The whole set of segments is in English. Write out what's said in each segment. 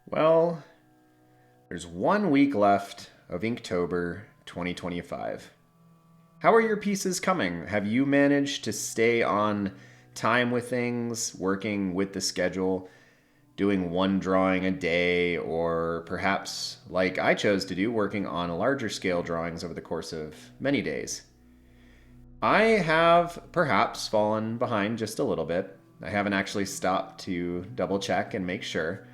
Well, there's 1 week left of Inktober 2025. How are your pieces coming? Have you managed to stay on time with things, working with the schedule, doing one drawing a day, or perhaps, like I chose to do, working on larger scale drawings over the course of many days? I have perhaps fallen behind just a little bit. I haven't actually stopped to double check and make sure.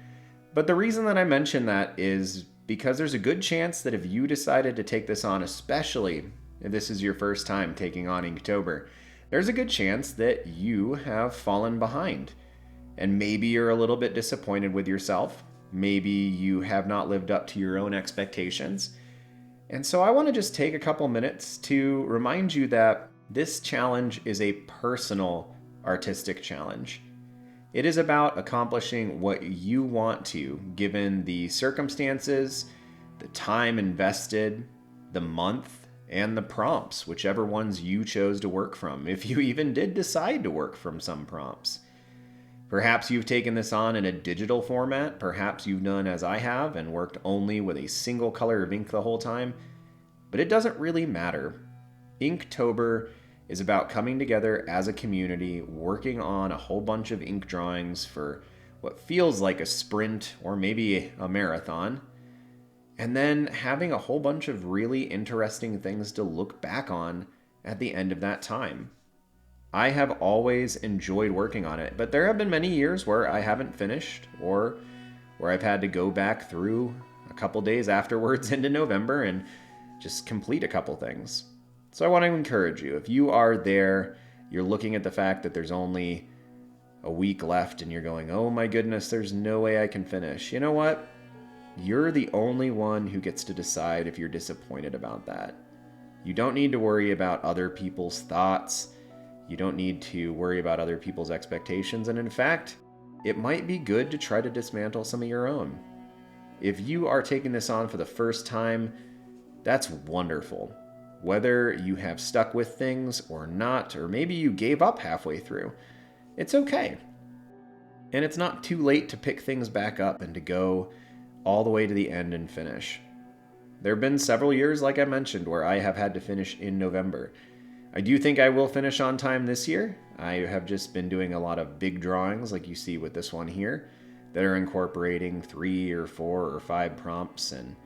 But the reason that I mention that is because there's a good chance that if you decided to take this on, especially if this is your first time taking on Inktober, there's a good chance that you have fallen behind. And maybe you're a little bit disappointed with yourself. Maybe you have not lived up to your own expectations. And so I want to just take a couple minutes to remind you that this challenge is a personal artistic challenge. It is about accomplishing what you want to, given the circumstances, the time invested, the month, and the prompts, whichever ones you chose to work from, if you even did decide to work from some prompts. Perhaps you've taken this on in a digital format, perhaps you've done as I have and worked only with a single color of ink the whole time, but it doesn't really matter. Inktober is about coming together as a community, working on a whole bunch of ink drawings for what feels like a sprint or maybe a marathon, and then having a whole bunch of really interesting things to look back on at the end of that time. I have always enjoyed working on it, but there have been many years where I haven't finished or where I've had to go back through a couple days afterwards into November and just complete a couple things. So I want to encourage you, if you are there, you're looking at the fact that there's only a week left and you're going, oh my goodness, there's no way I can finish. You know what? You're the only one who gets to decide if you're disappointed about that. You don't need to worry about other people's thoughts. You don't need to worry about other people's expectations. And in fact, it might be good to try to dismantle some of your own. If you are taking this on for the first time, that's wonderful. Whether you have stuck with things or not, or maybe you gave up halfway through, it's okay. And it's not too late to pick things back up and to go all the way to the end and finish. There have been several years, like I mentioned, where I have had to finish in November. I do think I will finish on time this year. I have just been doing a lot of big drawings, like you see with this one here, that are incorporating 3 or 4 or 5 prompts, and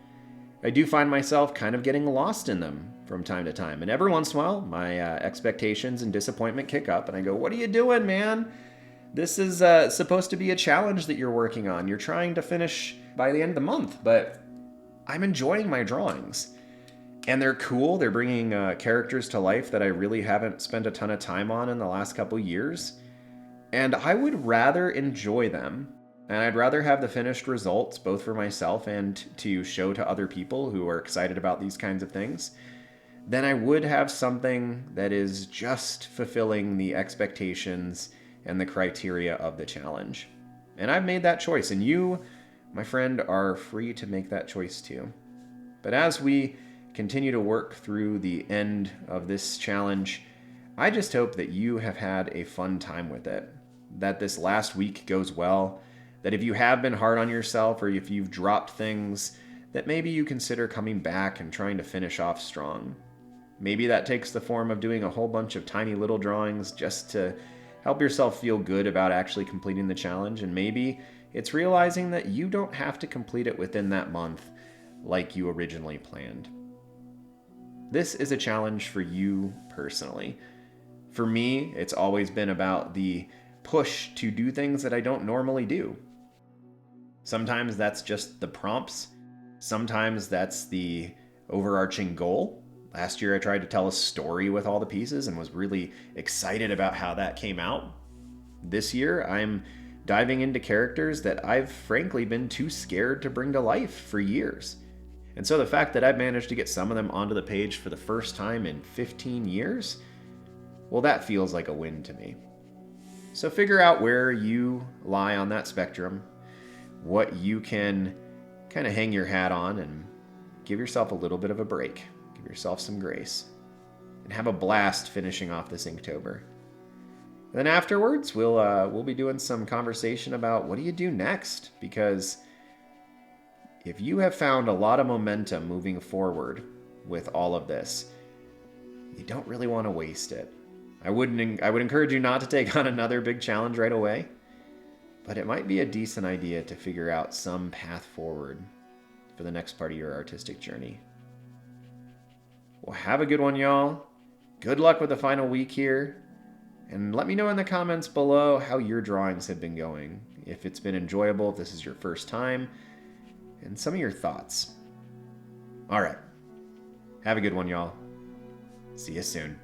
I do find myself kind of getting lost in them from time to time. And every once in a while, my expectations and disappointment kick up, and I go, what are you doing, man? This is supposed to be a challenge that you're working on. You're trying to finish by the end of the month, but I'm enjoying my drawings. And they're cool. They're bringing characters to life that I really haven't spent a ton of time on in the last couple years. And I would rather enjoy them. And I'd rather have the finished results, both for myself and to show to other people who are excited about these kinds of things, than I would have something that is just fulfilling the expectations and the criteria of the challenge. And I've made that choice. And you, my friend, are free to make that choice too. But as we continue to work through the end of this challenge, I just hope that you have had a fun time with it, that this last week goes well, that if you have been hard on yourself or if you've dropped things, that maybe you consider coming back and trying to finish off strong. Maybe that takes the form of doing a whole bunch of tiny little drawings just to help yourself feel good about actually completing the challenge, and maybe it's realizing that you don't have to complete it within that month like you originally planned. This is a challenge for you personally. For me, it's always been about the push to do things that I don't normally do. Sometimes that's just the prompts. Sometimes that's the overarching goal. Last year I tried to tell a story with all the pieces and was really excited about how that came out. This year I'm diving into characters that I've frankly been too scared to bring to life for years. And so the fact that I've managed to get some of them onto the page for the first time in 15 years, well, that feels like a win to me. So figure out where you lie on that spectrum, what you can kind of hang your hat on, and give yourself a little bit of a break. Give yourself some grace. And have a blast finishing off this Inktober. Then afterwards, we'll be doing some conversation about what do you do next, because if you have found a lot of momentum moving forward with all of this, you don't really want to waste it. I would encourage you not to take on another big challenge right away, but it might be a decent idea to figure out some path forward for the next part of your artistic journey. Well, have a good one, y'all. Good luck with the final week here. And let me know in the comments below how your drawings have been going. If it's been enjoyable, if this is your first time, and some of your thoughts. All right. Have a good one, y'all. See you soon.